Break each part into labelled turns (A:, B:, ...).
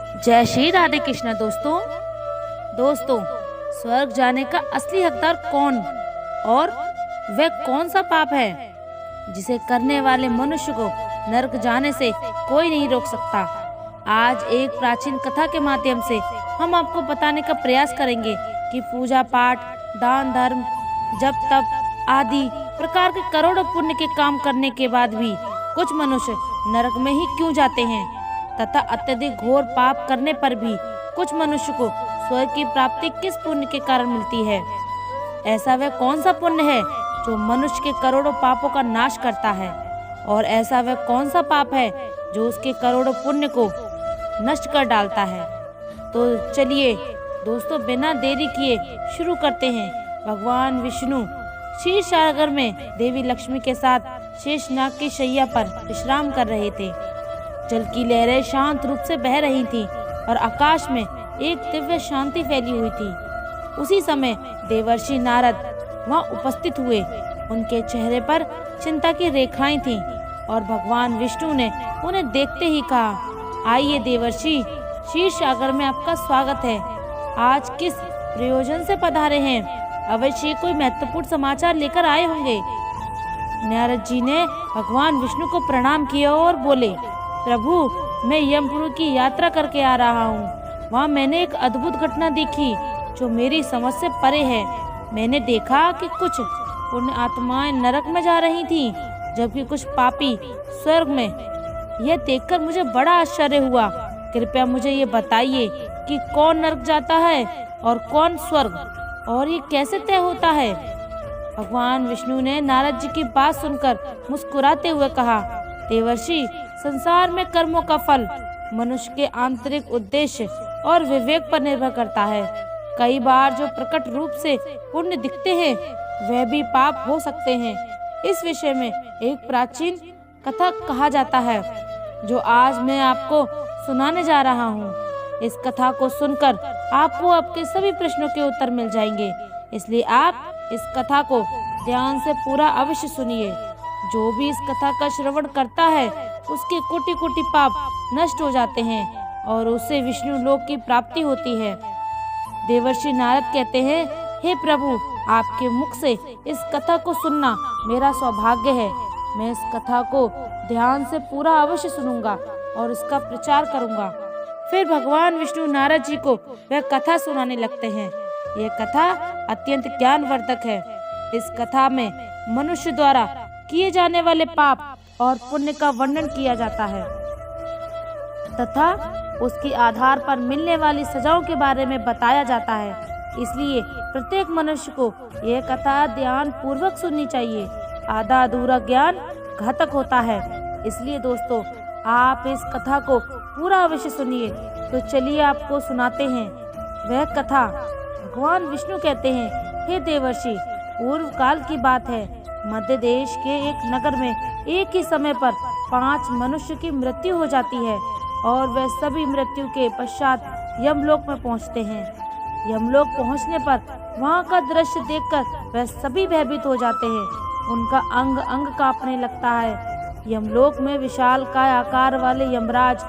A: जय श्री राधे कृष्ण। दोस्तों स्वर्ग जाने का असली हकदार कौन और वह कौन सा पाप है जिसे करने वाले मनुष्य को नरक जाने से कोई नहीं रोक सकता। आज एक प्राचीन कथा के माध्यम से हम आपको बताने का प्रयास करेंगे कि पूजा पाठ, दान धर्म, जप तप आदि प्रकार के करोड़ों पुण्य के काम करने के बाद भी कुछ मनुष्य नरक में ही क्यों जाते हैं तथा अत्यधिक घोर पाप करने पर भी कुछ मनुष्य को स्वर्ग की प्राप्ति किस पुण्य के कारण मिलती है। ऐसा वह कौन सा पुण्य है जो मनुष्य के करोड़ों पापों का नाश करता है और ऐसा वह कौन सा पाप है जो उसके करोड़ों पुण्य को नष्ट कर डालता है। तो चलिए दोस्तों बिना देरी किए शुरू करते हैं। भगवान विष्णु क्षीर सागर में देवी लक्ष्मी के साथ शेषनाग की शैया पर विश्राम कर रहे थे। जल की लहरें शांत रूप से बह रही थीं और आकाश में एक दिव्य शांति फैली हुई थी। उसी समय देवर्षि नारद वहां उपस्थित हुए। उनके चेहरे पर चिंता की रेखाएं थीं और भगवान विष्णु ने उन्हें देखते ही कहा, आइए देवर्षि, क्षीर सागर में आपका स्वागत है। आज किस प्रयोजन से पधारे हैं? अवश्य कोई महत्वपूर्ण समाचार लेकर आए होंगे। नारद जी ने भगवान विष्णु को प्रणाम किया और बोले, प्रभु, मैं यमपुरी की यात्रा करके आ रहा हूँ। वहाँ मैंने एक अद्भुत घटना देखी जो मेरी समझ से परे है। मैंने देखा कि कुछ पुण्य आत्माएं नरक में जा रही थीं, जबकि कुछ पापी स्वर्ग में। यह देखकर मुझे बड़ा आश्चर्य हुआ। कृपया मुझे ये बताइए कि कौन नरक जाता है और कौन स्वर्ग, और ये कैसे तय होता है। भगवान विष्णु ने नारद जी की बात सुनकर मुस्कुराते हुए कहा, देवर्षि, संसार में कर्मों का फल मनुष्य के आंतरिक उद्देश्य और विवेक पर निर्भर करता है। कई बार जो प्रकट रूप से पुण्य दिखते हैं वह भी पाप हो सकते हैं। इस विषय में एक प्राचीन कथा कहा जाता है जो आज मैं आपको सुनाने जा रहा हूँ। इस कथा को सुनकर आपको आपके सभी प्रश्नों के उत्तर मिल जाएंगे, इसलिए आप इस कथा को ध्यान से पूरा अवश्य सुनिए। जो भी इस कथा का श्रवण करता है उसके कोटि कोटि पाप नष्ट हो जाते हैं और उससे विष्णु लोक की प्राप्ति होती है। देवर्षि नारद कहते हैं, हे प्रभु, आपके मुख से इस कथा को सुनना मेरा सौभाग्य है। मैं इस कथा को ध्यान से पूरा अवश्य सुनूंगा और इसका प्रचार करूंगा। फिर भगवान विष्णु नारद जी को वह कथा सुनाने लगते हैं। यह कथा अत्यंत ज्ञानवर्धक है। इस कथा में मनुष्य द्वारा किए जाने वाले पाप और पुण्य का वर्णन किया जाता है तथा उसके आधार पर मिलने वाली सजाओं के बारे में बताया जाता है। इसलिए प्रत्येक मनुष्य को यह कथा ध्यान पूर्वक सुननी चाहिए। आधा अधूरा ज्ञान घातक होता है। इसलिए दोस्तों आप इस कथा को पूरा अवश्य सुनिए। तो चलिए आपको सुनाते हैं वह कथा। भगवान विष्णु कहते हैं, हे देवर्षि, पूर्व काल की बात है। मध्य देश के एक नगर में एक ही समय पर 5 मनुष्य की मृत्यु हो जाती है और वह सभी मृत्यु के पश्चात यमलोक में पहुंचते हैं। यमलोक पहुंचने पर वहां का दृश्य देखकर वह सभी भयभीत हो जाते हैं। उनका अंग अंग कांपने लगता है। यमलोक में विशाल काय आकार वाले यमराज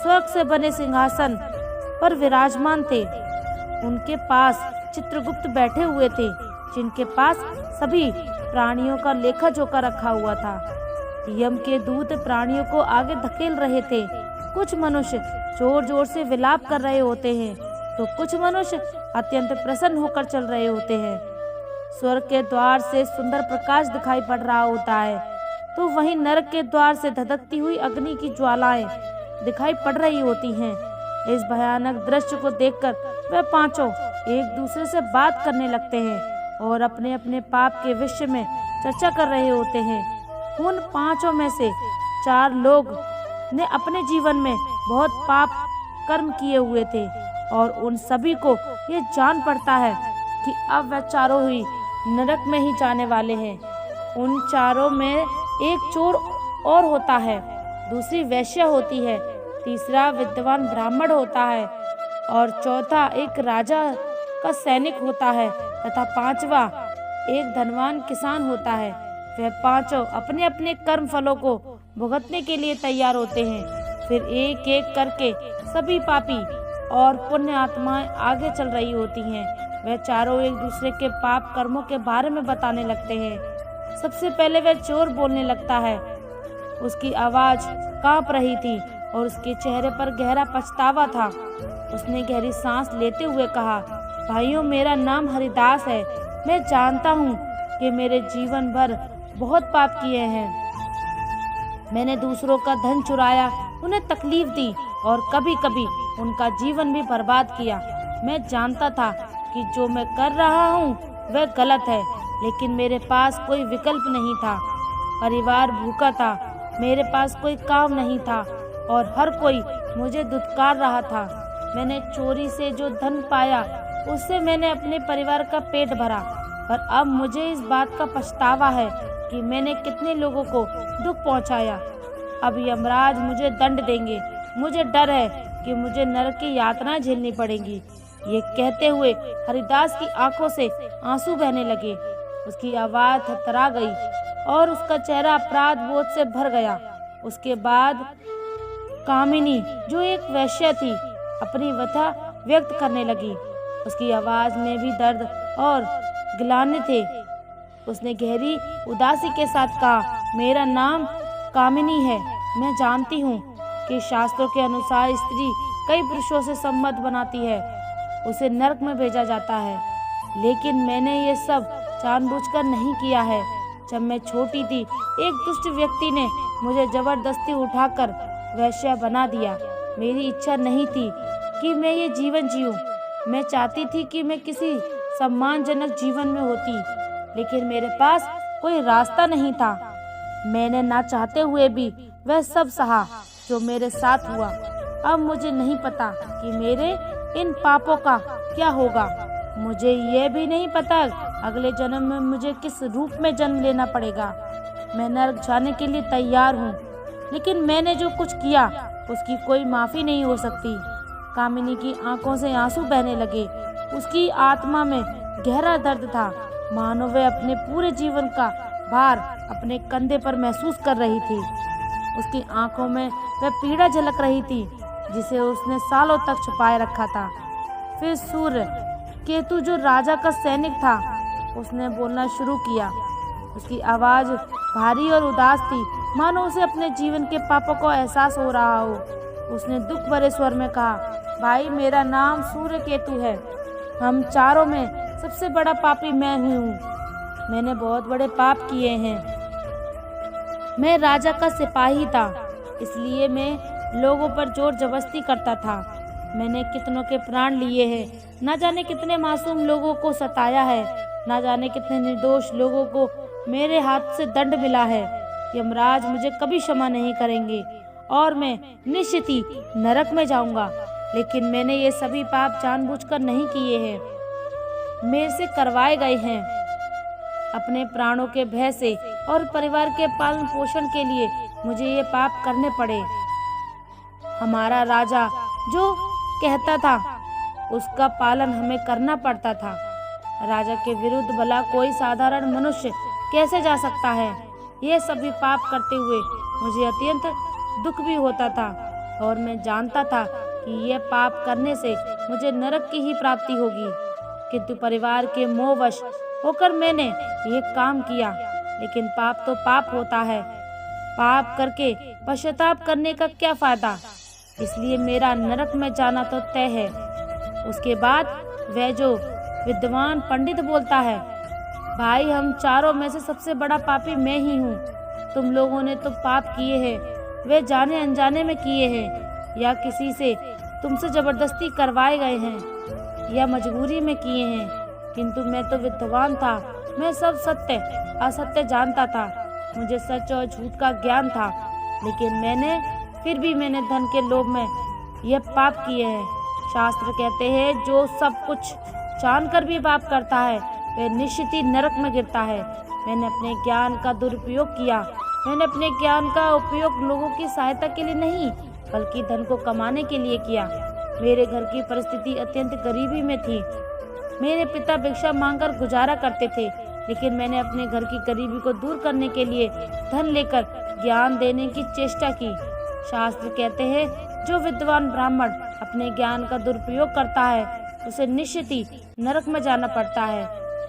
A: स्वर्ग से बने सिंहासन पर विराजमान थे। उनके पास चित्रगुप्त बैठे हुए थे, जिनके पास सभी प्राणियों का लेखा जोखा रखा हुआ था। यम के दूत प्राणियों को आगे धकेल रहे थे। कुछ मनुष्य जोर जोर से विलाप कर रहे होते हैं तो कुछ मनुष्य अत्यंत प्रसन्न होकर चल रहे होते हैं। स्वर्ग के द्वार से सुंदर प्रकाश दिखाई पड़ रहा होता है तो वहीं नरक के द्वार से धधकती हुई अग्नि की ज्वालाएं दिखाई पड़ रही होती हैं। इस भयानक दृश्य को देखकर वह पांचों एक दूसरे से बात करने लगते हैं और अपने अपने पाप के विषय में चर्चा कर रहे होते हैं। उन 5 में से 4 लोग ने अपने जीवन में बहुत पाप कर्म किए हुए थे और उन सभी को ये जान पड़ता है कि अब वह चारों ही नरक में ही जाने वाले हैं। उन 4 में एक चोर और होता है, दूसरी वैश्या होती है, तीसरा विद्वान ब्राह्मण होता है और चौथा एक राजा का सैनिक होता है तथा 5वां एक धनवान किसान होता है। वह 5 अपने अपने कर्म फलों को भुगतने के लिए तैयार होते हैं। फिर एक एक करके सभी पापी और पुण्य आत्माएं आगे चल रही होती हैं। वह चारों एक दूसरे के पाप कर्मों के बारे में बताने लगते हैं। सबसे पहले वह चोर बोलने लगता है। उसकी आवाज कांप रही थी और उसके चेहरे पर गहरा पछतावा था। उसने गहरी सांस लेते हुए कहा, भाइयों, मेरा नाम हरिदास है। मैं जानता हूँ कि मेरे जीवन भर बहुत पाप किए हैं। मैंने दूसरों का धन चुराया, उन्हें तकलीफ दी और कभी कभी उनका जीवन भी बर्बाद किया। मैं जानता था कि जो मैं कर रहा हूँ वह गलत है, लेकिन मेरे पास कोई विकल्प नहीं था। परिवार भूखा था, मेरे पास कोई काम नहीं था और हर कोई मुझे धुतकार रहा था। मैंने चोरी से जो धन पाया उससे मैंने अपने परिवार का पेट भरा, पर अब मुझे इस बात का पछतावा है कि मैंने कितने लोगों को दुख पहुंचाया। अब यमराज मुझे दंड देंगे। मुझे डर है कि मुझे नरक की यातना झेलनी पड़ेगी। ये कहते हुए हरिदास की आंखों से आंसू बहने लगे। उसकी आवाज थरथरा गई और उसका चेहरा अपराध बोध से भर गया। उसके बाद कामिनी, जो एक वैश्य थी, अपनी व्यथा व्यक्त करने लगी। उसकी आवाज में भी दर्द और गिलानी थे। उसने गहरी उदासी के साथ कहा, मेरा नाम कामिनी है। मैं जानती हूँ कि शास्त्रों के अनुसार स्त्री कई पुरुषों से संबंध बनाती है, उसे नरक में भेजा जाता है, लेकिन मैंने ये सब जानबूझकर नहीं किया है। जब मैं छोटी थी, एक दुष्ट व्यक्ति ने मुझे जबरदस्ती उठाकर वैश्या बना दिया। मेरी इच्छा नहीं थी कि मैं ये जीवन जीऊं। मैं चाहती थी कि मैं किसी सम्मानजनक जीवन में होती, लेकिन मेरे पास कोई रास्ता नहीं था। मैंने ना चाहते हुए भी वह सब सहा जो मेरे साथ हुआ। अब मुझे नहीं पता कि मेरे इन पापों का क्या होगा। मुझे यह भी नहीं पता अगले जन्म में मुझे किस रूप में जन्म लेना पड़ेगा। मैं नरक जाने के लिए तैयार हूँ, लेकिन मैंने जो कुछ किया उसकी कोई माफ़ी नहीं हो सकती। कामिनी की आंखों से आंसू बहने लगे। उसकी आत्मा में गहरा दर्द था, मानो वह अपने पूरे जीवन का भार अपने कंधे पर महसूस कर रही थी। उसकी आंखों में वह पीड़ा झलक रही थी जिसे उसने सालों तक छुपाए रखा था। फिर सूर्य केतु, जो राजा का सैनिक था, उसने बोलना शुरू किया। उसकी आवाज भारी और उदास थी, मानो उसे अपने जीवन के पापों का एहसास हो रहा हो। उसने दुख भरे स्वर में कहा, भाई, मेरा नाम सूर्य केतु है। हम चारों में सबसे बड़ा पापी मैं ही हूँ। मैंने बहुत बड़े पाप किए हैं। मैं राजा का सिपाही था, इसलिए मैं लोगों पर जोर जबरदस्ती करता था। मैंने कितनों के प्राण लिए हैं, ना जाने कितने मासूम लोगों को सताया है, ना जाने कितने निर्दोष लोगों को मेरे हाथ से दंड मिला है। यमराज मुझे कभी क्षमा नहीं करेंगे और मैं निश्चित ही नरक में जाऊंगा। लेकिन मैंने ये सभी पाप जानबूझकर नहीं किए हैं, मेरे से करवाए गए हैं। अपने प्राणों के भय से और परिवार के पालन पोषण के लिए मुझे ये पाप करने पड़े। हमारा राजा जो कहता था उसका पालन हमें करना पड़ता था। राजा के विरुद्ध भला कोई साधारण मनुष्य कैसे जा सकता है। ये सभी पाप करते हुए मुझे अत्यंत दुख भी होता था और मैं जानता था कि यह पाप करने से मुझे नरक की ही प्राप्ति होगी। किंतु परिवार के मोहवश होकर मैंने ये काम किया। लेकिन पाप तो पाप होता है, पाप करके पश्चाताप करने का क्या फायदा। इसलिए मेरा नरक में जाना तो तय है। उसके बाद वह जो विद्वान पंडित बोलता है, भाई, हम चारों में से सबसे बड़ा पापी मैं ही हूँ। तुम लोगों ने तो पाप किए हैं, वे जाने अनजाने में किए हैं या किसी से तुमसे जबरदस्ती करवाए गए हैं या मजबूरी में किए हैं। किंतु मैं तो विद्वान था, मैं सब सत्य असत्य जानता था। मुझे सच और झूठ का ज्ञान था, लेकिन फिर भी मैंने धन के लोभ में यह पाप किए हैं। शास्त्र कहते हैं जो सब कुछ जानकर भी पाप करता है वह निश्चित ही नरक में गिरता है। मैंने अपने ज्ञान का दुरुपयोग किया। मैंने अपने ज्ञान का उपयोग लोगों की सहायता के लिए नहीं, बल्कि धन को कमाने के लिए किया। मेरे घर की परिस्थिति अत्यंत गरीबी में थी। मेरे पिता भिक्षा मांगकर गुजारा करते थे, लेकिन मैंने अपने घर की गरीबी को दूर करने के लिए धन लेकर ज्ञान देने की चेष्टा की। शास्त्र कहते हैं जो विद्वान ब्राह्मण अपने ज्ञान का दुरुपयोग करता है उसे निश्चित ही नरक में जाना पड़ता है।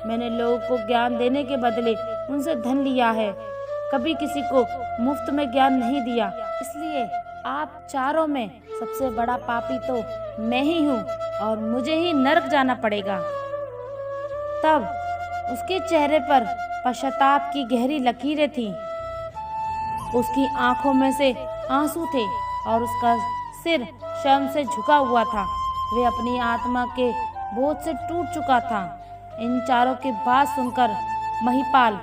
A: मैंने लोगों को ज्ञान देने के बदले उनसे धन लिया है, कभी किसी को मुफ्त में ज्ञान नहीं दिया। इसलिए आप चारों में सबसे बड़ा पापी तो मैं ही हूँ और मुझे ही नरक जाना पड़ेगा। तब उसके चेहरे पर पश्चाताप की गहरी लकीरें थीं। उसकी आंखों में से आंसू थे और उसका सिर शर्म से झुका हुआ था। वे अपनी आत्मा के बोझ से टूट चुका था। इन चारों की बात सुनकर महिपाल,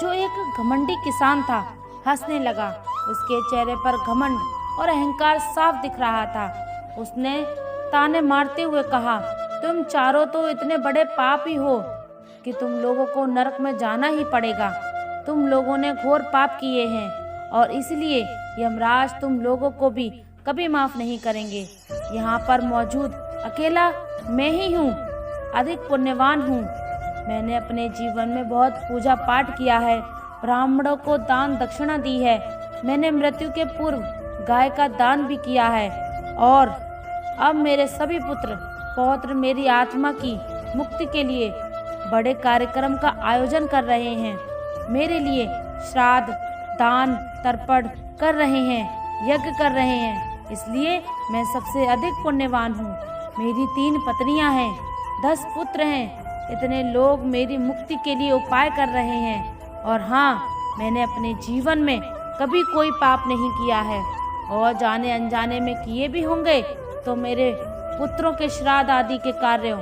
A: जो एक घमंडी किसान था, हंसने लगा। उसके चेहरे पर घमंड और अहंकार साफ दिख रहा था। उसने ताने मारते हुए कहा, तुम चारों तो इतने बड़े पापी हो कि तुम लोगों को नरक में जाना ही पड़ेगा। तुम लोगों ने घोर पाप किए हैं और इसलिए यमराज तुम लोगों को भी कभी माफ नहीं करेंगे। यहाँ पर मौजूद अकेला मैं ही हूँ, अधिक पुण्यवान हूँ। मैंने अपने जीवन में बहुत पूजा पाठ किया है, ब्राह्मणों को दान दक्षिणा दी है। मैंने मृत्यु के पूर्व गाय का दान भी किया है और अब मेरे सभी पुत्र पौत्र मेरी आत्मा की मुक्ति के लिए बड़े कार्यक्रम का आयोजन कर रहे हैं। मेरे लिए श्राद्ध, दान, तर्पण कर रहे हैं, यज्ञ कर रहे हैं। इसलिए मैं सबसे अधिक पुण्यवान हूँ। मेरी 3 पत्नियां हैं, 10 पुत्र हैं। इतने लोग मेरी मुक्ति के लिए उपाय कर रहे हैं। और हाँ, मैंने अपने जीवन में कभी कोई पाप नहीं किया है और जाने अनजाने में किए भी होंगे तो मेरे पुत्रों के श्राद्ध आदि के कार्यों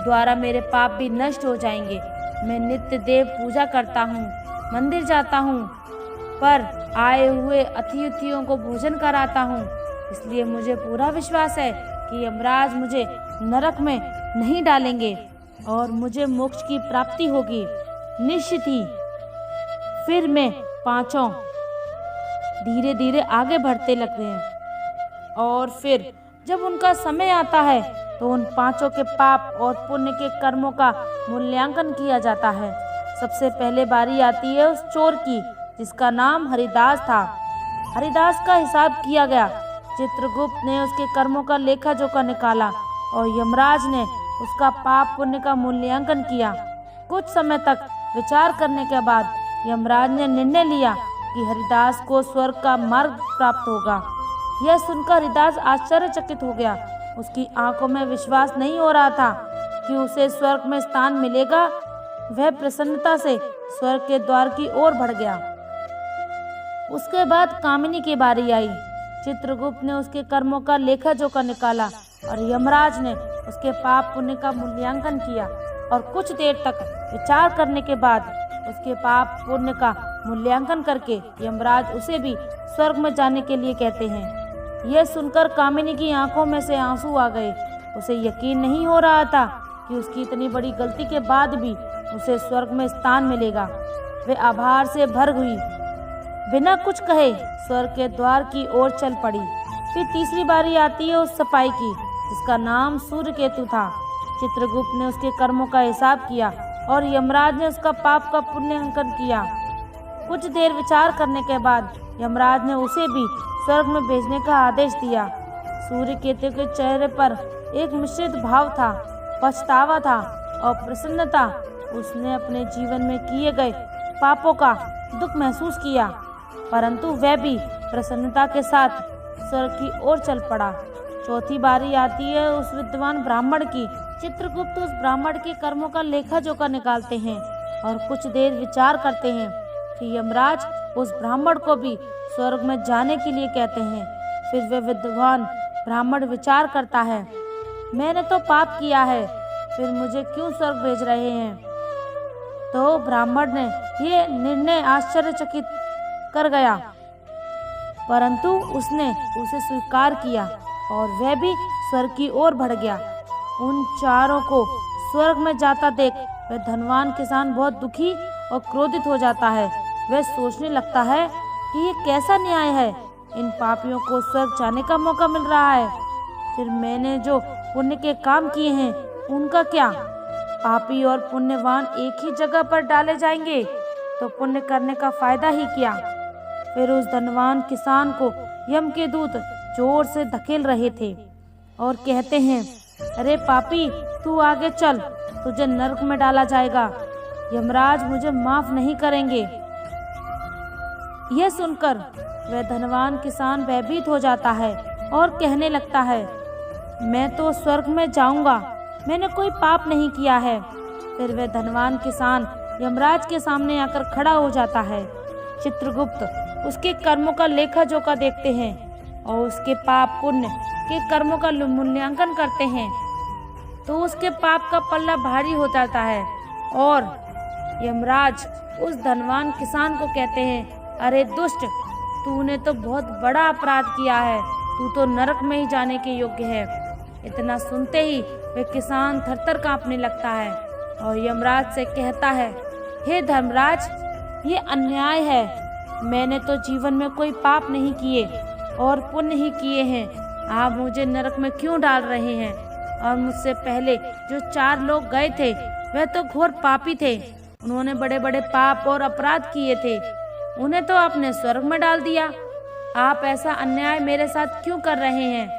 A: द्वारा मेरे पाप भी नष्ट हो जाएंगे। मैं नित्य देव पूजा करता हूँ, मंदिर जाता हूँ, पर आए हुए अतिथियों को भोजन कराता हूँ। इसलिए मुझे पूरा विश्वास है कि यमराज मुझे नरक में नहीं डालेंगे और मुझे मोक्ष की प्राप्ति होगी निश्चित ही। फिर मैं पांचों धीरे धीरे आगे बढ़ते लगते हैं और फिर जब उनका समय आता है तो उन पांचों के पाप और पुण्य के कर्मों का मूल्यांकन किया जाता है। सबसे पहले बारी आती है उस चोर की जिसका नाम हरिदास था। हरिदास का हिसाब किया गया। चित्रगुप्त ने उसके कर्मों का लेखा जोखा निकाला और यमराज ने उसका पाप पुण्य का मूल्यांकन किया। कुछ समय तक विचार करने के बाद यमराज ने निर्णय लिया कि हरिदास को स्वर्ग का मार्ग प्राप्त होगा। यह सुनकर हरिदास आश्चर्यचकित हो गया। उसकी आंखों में विश्वास नहीं हो रहा था कि उसे स्वर्ग में स्थान मिलेगा। वह प्रसन्नता से स्वर्ग के द्वार की ओर बढ़ गया। उसके बाद कामिनी की बारी आई। चित्रगुप्त ने उसके कर्मों का लेखा जोखा निकाला और यमराज ने उसके पाप पुण्य का मूल्यांकन किया और कुछ देर तक विचार करने के बाद उसके पाप पुण्य का मूल्यांकन करके यमराज उसे भी स्वर्ग में जाने के लिए कहते हैं। यह सुनकर कामिनी की आंखों में से आंसू आ गए। उसे यकीन नहीं हो रहा था कि उसकी इतनी बड़ी गलती के बाद भी उसे स्वर्ग में स्थान मिलेगा। वे आभार से भर हुई, बिना कुछ कहे स्वर्ग के द्वार की ओर चल पड़ी। फिर तीसरी बारी आती है उस सिपाही की जिसका नाम सूर्यकेतु था। चित्रगुप्त ने उसके कर्मों का हिसाब किया और यमराज ने उसका पाप का पुण्यांकन किया। कुछ देर विचार करने के बाद यमराज ने उसे भी स्वर्ग में भेजने का आदेश दिया। सूर्यकेतु के चेहरे पर एक मिश्रित भाव था, पछतावा था और प्रसन्नता। उसने अपने जीवन में किए गए पापों का दुख महसूस किया, परंतु वह भी प्रसन्नता के साथ स्वर्ग की ओर चल पड़ा। चौथी बारी आती है उस विद्वान ब्राह्मण की। चित्रगुप्त उस ब्राह्मण के कर्मों का लेखा जोखा निकालते हैं और कुछ देर विचार करते हैं कि यमराज उस ब्राह्मण को भी स्वर्ग में जाने के लिए कहते हैं। फिर वह विद्वान ब्राह्मण विचार करता है, मैंने तो पाप किया है, फिर मुझे क्यों स्वर्ग भेज रहे हैं। तो ब्राह्मण ने ये निर्णय आश्चर्यचकित कर गया, परंतु उसने उसे स्वीकार किया और वह भी स्वर्ग की ओर बढ़ गया। उन चारों को स्वर्ग में जाता देख वह धनवान किसान बहुत दुखी और क्रोधित हो जाता है। वह सोचने लगता है कि ये कैसा न्याय है, इन पापियों को स्वर्ग जाने का मौका मिल रहा है, फिर मैंने जो पुण्य के काम किए हैं उनका क्या। पापी और पुण्यवान एक ही जगह पर डाले जाएंगे तो पुण्य करने का फायदा ही क्या। फिर उस धनवान किसान को यम के दूत जोर से धकेल रहे थे और कहते हैं, अरे पापी, तू आगे चल, तुझे नरक में डाला जाएगा, यमराज मुझे माफ नहीं करेंगे। यह सुनकर वह धनवान किसान भयभीत हो जाता है और कहने लगता है, मैं तो स्वर्ग में जाऊंगा, मैंने कोई पाप नहीं किया है। फिर वह धनवान किसान यमराज के सामने आकर खड़ा हो जाता है। चित्रगुप्त उसके कर्मों का लेखा जोखा देखते हैं और उसके पाप पुण्य के कर्मों का मूल्यांकन करते हैं, तो उसके पाप का पल्ला भारी हो जाता है और यमराज उस धनवान किसान को कहते हैं, अरे दुष्ट, तूने तो बहुत बड़ा अपराध किया है, तू तो नरक में ही जाने के योग्य है। इतना सुनते ही वह किसान थरथर कांपने लगता है और यमराज से कहता है, हे धर्मराज, ये अन्याय है, मैंने तो जीवन में कोई पाप नहीं किए और पुण्य ही किए हैं, आप मुझे नरक में क्यों डाल रहे हैं? और मुझसे पहले जो 4 लोग गए थे वह तो घोर पापी थे, उन्होंने बड़े बड़े पाप और अपराध किए थे, उन्हें तो आपने स्वर्ग में डाल दिया। आप ऐसा अन्याय मेरे साथ क्यों कर रहे हैं?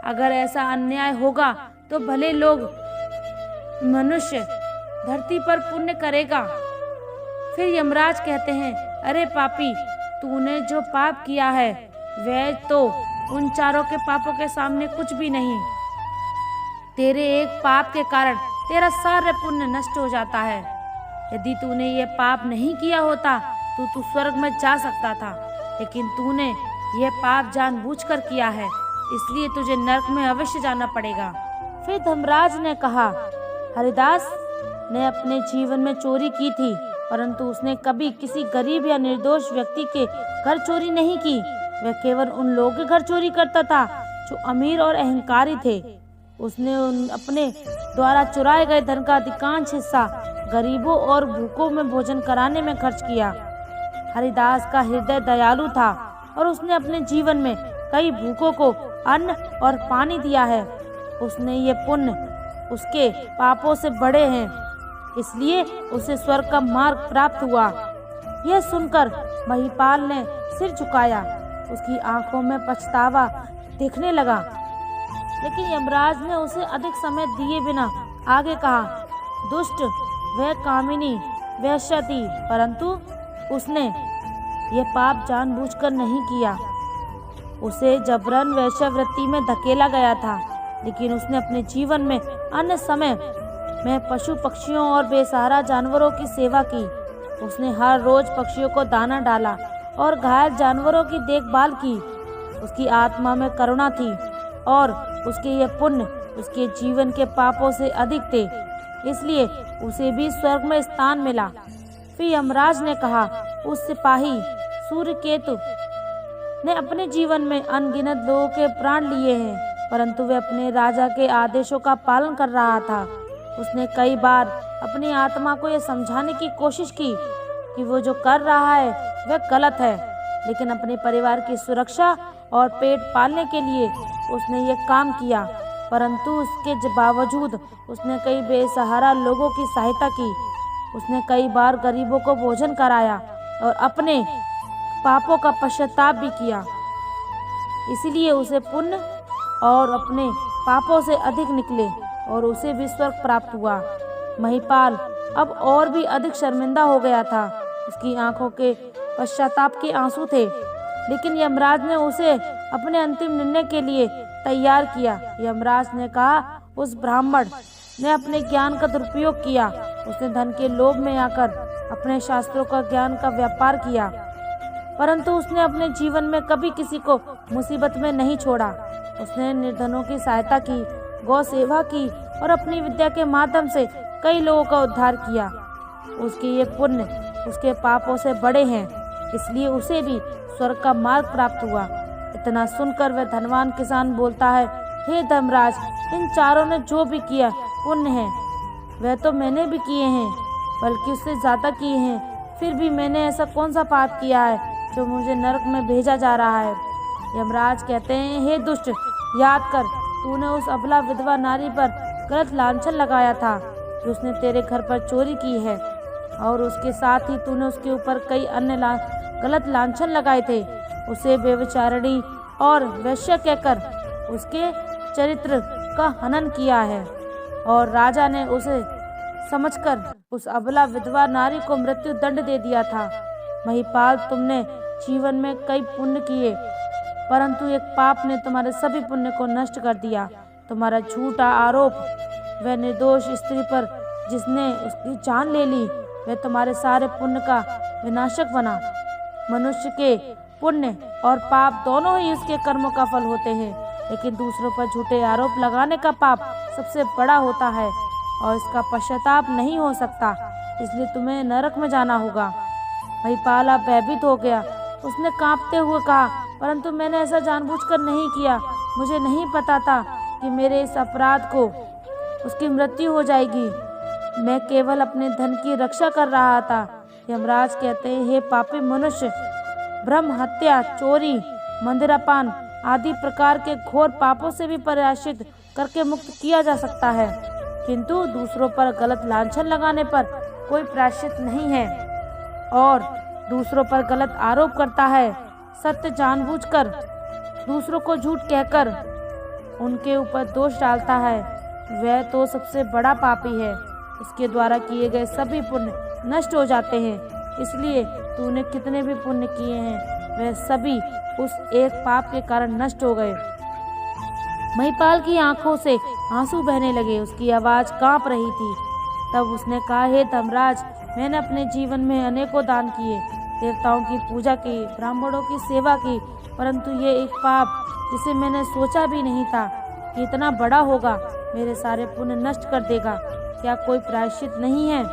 A: अगर ऐसा अन्याय होगा तो भले लोग मनुष्य धरती पर पुण्य करेगा। फिर यमराज कहते हैं, अरे पापी, तूने जो पाप किया है वह तो उन 4 के पापों के सामने कुछ भी नहीं। तेरे एक पाप के कारण तेरा सारा पुण्य नष्ट हो जाता है। यदि तूने ये पाप नहीं किया होता तो तू स्वर्ग में जा सकता था, लेकिन तूने यह पाप जानबूझकर किया है, इसलिए तुझे नरक में अवश्य जाना पड़ेगा। फिर धर्मराज ने कहा, हरिदास ने अपने जीवन में चोरी की थी, परंतु उसने कभी किसी गरीब या निर्दोष व्यक्ति के घर चोरी नहीं की। वह केवल उन लोगों के घर चोरी करता था जो अमीर और अहंकारी थे। उसने अपने द्वारा चुराए गए धन का अधिकांश हिस्सा गरीबों और भूखों में भोजन कराने में खर्च किया। हरिदास का हृदय दयालु था और उसने अपने जीवन में कई भूखों को अन्न और पानी दिया है। उसने ये पुण्य उसके पापों से बड़े हैं, इसलिए उसे स्वर्ग का मार्ग प्राप्त हुआ। यह सुनकर महिपाल ने सिर झुकाया, उसकी आंखों में पछतावा दिखने लगा, लेकिन यमराज ने उसे अधिक समय दिए बिना आगे कहा, दुष्ट, वह कामिनी वैश्या थी, परंतु उसने यह पाप जानबूझकर नहीं किया। उसे जबरन वैश्यावृत्ति में धकेला गया था, लेकिन उसने अपने जीवन में अन्य समय में पशु पक्षियों और बेसहारा जानवरों की सेवा की। उसने हर रोज पक्षियों को दाना डाला और घायल जानवरों की देखभाल की। उसकी आत्मा में करुणा थी और उसके ये पुण्य उसके जीवन के पापों से अधिक थे, इसलिए उसे भी स्वर्ग में स्थान मिला। फिर यमराज ने कहा, उस सिपाही सूर्यकेतु ने अपने जीवन में अनगिनत लोगों के प्राण लिए हैं, परंतु वह अपने राजा के आदेशों का पालन कर रहा था। उसने कई बार अपनी आत्मा को यह समझाने की कोशिश की कि वो जो कर रहा है वह गलत है, लेकिन अपने परिवार की सुरक्षा और पेट पालने के लिए उसने ये काम किया। परंतु उसके बावजूद उसने कई बेसहारा लोगों की सहायता की। उसने कई बार गरीबों को भोजन कराया और अपने पापों का पश्चाताप भी किया, इसलिए उसे पुण्य और अपने पापों से अधिक निकले और उसे भी स्वर्ग प्राप्त हुआ। महिपाल अब और भी अधिक शर्मिंदा हो गया था। उसकी आंखों के पश्चाताप के आंसू थे, लेकिन यमराज ने उसे अपने अंतिम निर्णय के लिए तैयार किया। यमराज ने कहा, उस ब्राह्मण ने अपने ज्ञान का दुरुपयोग किया। उसने धन के लोभ में आकर अपने शास्त्रों का ज्ञान का व्यापार किया, परंतु उसने अपने जीवन में कभी किसी को मुसीबत में नहीं छोड़ा। उसने निर्धनों की सहायता की, गौ सेवा की और अपनी विद्या के माध्यम से कई लोगों का उद्धार किया। उसके ये पुण्य उसके पापों से बड़े हैं, इसलिए उसे भी स्वर्ग का मार्ग प्राप्त हुआ। इतना सुनकर वह धनवान किसान बोलता है, हे धर्मराज, इन 4 ने जो भी किया पुण्य है, वह तो मैंने भी किए हैं, बल्कि उससे ज्यादा किए हैं। फिर भी मैंने ऐसा कौन सा पाप किया है जो मुझे नरक में भेजा जा रहा है? यमराज कहते हैं, हे दुष्ट, याद कर, तूने उस अबला विधवा नारी पर गलत लांछन लगाया था जो उसने तेरे घर पर चोरी की है, और उसके साथ ही तूने उसके ऊपर कई अन्य गलत लांछन लगाए थे। उसे बेविचारणी और वैश्य कहकर उसके चरित्र का हनन किया है और राजा ने उसे समझकर उस अबला विधवा नारी को मृत्यु दंड दे दिया था। महिपाल, तुमने जीवन में कई पुण्य किए, परंतु एक पाप ने तुम्हारे सभी पुण्य को नष्ट कर दिया। तुम्हारा झूठा आरोप वह निर्दोष स्त्री पर जिसने उसकी जान ले ली, वह तुम्हारे सारे पुण्य का विनाशक बना। मनुष्य के पुण्य और पाप दोनों ही उसके कर्मों का फल होते हैं, लेकिन दूसरों पर झूठे आरोप लगाने का पाप सबसे बड़ा होता है और इसका पश्चाताप नहीं हो सकता, इसलिए तुम्हें नरक में जाना होगा। महिपाल अब भयभीत हो गया। उसने कांपते हुए कहा, परंतु मैंने ऐसा जानबूझकर नहीं किया। मुझे नहीं पता था कि मेरे इस अपराध को उसकी मृत्यु हो जाएगी। मैं केवल अपने धन की रक्षा कर रहा था। यमराज कहते हैं, हे पापी मनुष्य, ब्रह्म हत्या, चोरी, मंदिरापान आदि प्रकार के घोर पापों से भी प्रायश्चित करके मुक्त किया जा सकता है, किंतु दूसरों पर गलत लांछन लगाने पर कोई प्रायश्चित नहीं है और दूसरों पर गलत आरोप करता है, सत्य जानबूझकर दूसरों को झूठ कहकर उनके ऊपर दोष डालता है, वह तो सबसे बड़ा पापी है। उसके द्वारा किए गए सभी पुण्य नष्ट हो जाते हैं, इसलिए तूने कितने भी पुण्य किए हैं वह सभी उस एक पाप के कारण नष्ट हो गए। महिपाल की आंखों से आंसू बहने लगे, उसकी आवाज कांप रही थी। तब उसने कहा, हे धर्मराज, मैंने अपने जीवन में अनेकों दान किए, देवताओं की पूजा की, ब्राह्मणों की सेवा की, परंतु ये एक पाप जिसे मैंने सोचा भी नहीं था कि इतना बड़ा होगा, मेरे सारे पुण्य नष्ट कर देगा। क्या कोई प्रायश्चित नहीं है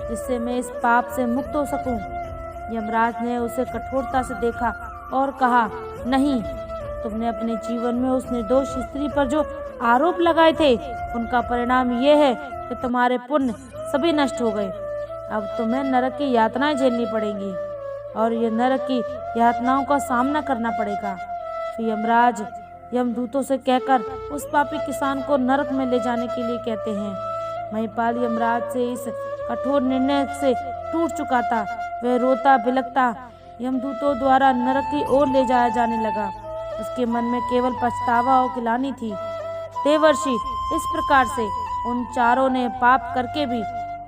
A: जिससे मैं इस पाप से मुक्त हो सकूं? यमराज ने उसे कठोरता से देखा और कहा, नहीं, तुमने अपने जीवन में उस निर्दोष स्त्री पर जो आरोप लगाए थे उनका परिणाम ये है कि तुम्हारे पुण्य सभी नष्ट हो गए। अब तुम्हें नरक की यातनाएं झेलनी पड़ेंगी और ये नरक की यातनाओं का सामना करना पड़ेगा। फिर यमराज यमदूतों से कहकर उस पापी किसान को नरक में ले जाने के लिए कहते हैं। महिपाल यमराज से इस कठोर निर्णय से टूट चुका था। वह रोता बिलखता यमदूतों द्वारा नरक की ओर ले जाया जाने लगा। उसके मन में केवल पछतावा और गिलानी थी। देवर्षि, इस प्रकार से उन चारों ने पाप करके भी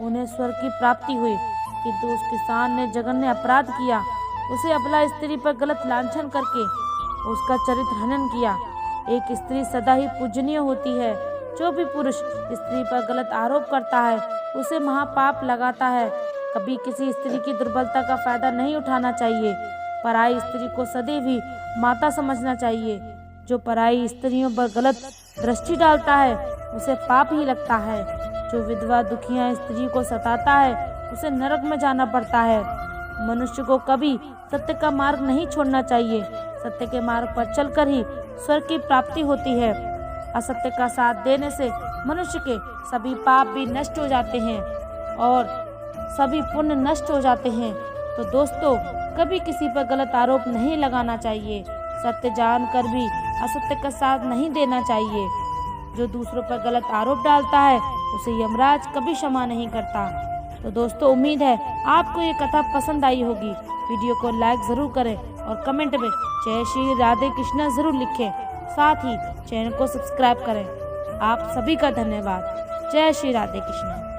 A: उन्हें स्वर्ग की प्राप्ति हुई, किंतु उस किसान ने जघन्य अपराध किया। उसे अबला स्त्री पर गलत लांछन करके उसका चरित्र हनन किया। एक स्त्री सदा ही पूजनीय होती है। जो भी पुरुष स्त्री पर गलत आरोप करता है उसे महापाप लगाता है। कभी किसी स्त्री की दुर्बलता का फायदा नहीं उठाना चाहिए। पराई स्त्री को सदैव ही माता समझना चाहिए। जो पराई स्त्रियों पर गलत दृष्टि डालता है उसे पाप ही लगता है। जो विधवा दुखिया स्त्री को सताता है उसे नरक में जाना पड़ता है। मनुष्य को कभी सत्य का मार्ग नहीं छोड़ना चाहिए। सत्य के मार्ग पर चलकर ही स्वर्ग की प्राप्ति होती है। असत्य का साथ देने से मनुष्य के सभी पाप भी नष्ट हो जाते हैं और सभी पुण्य नष्ट हो जाते हैं। तो दोस्तों, कभी किसी पर गलत आरोप नहीं लगाना चाहिए। सत्य जानकर भी असत्य का साथ नहीं देना चाहिए। जो दूसरों पर गलत आरोप डालता है उसे यमराज कभी क्षमा नहीं करता। तो दोस्तों, उम्मीद है आपको ये कथा पसंद आई होगी। वीडियो को लाइक जरूर करें और कमेंट में जय श्री राधे कृष्णा जरूर लिखें। साथ ही चैनल को सब्सक्राइब करें। आप सभी का धन्यवाद। जय श्री राधे कृष्णा।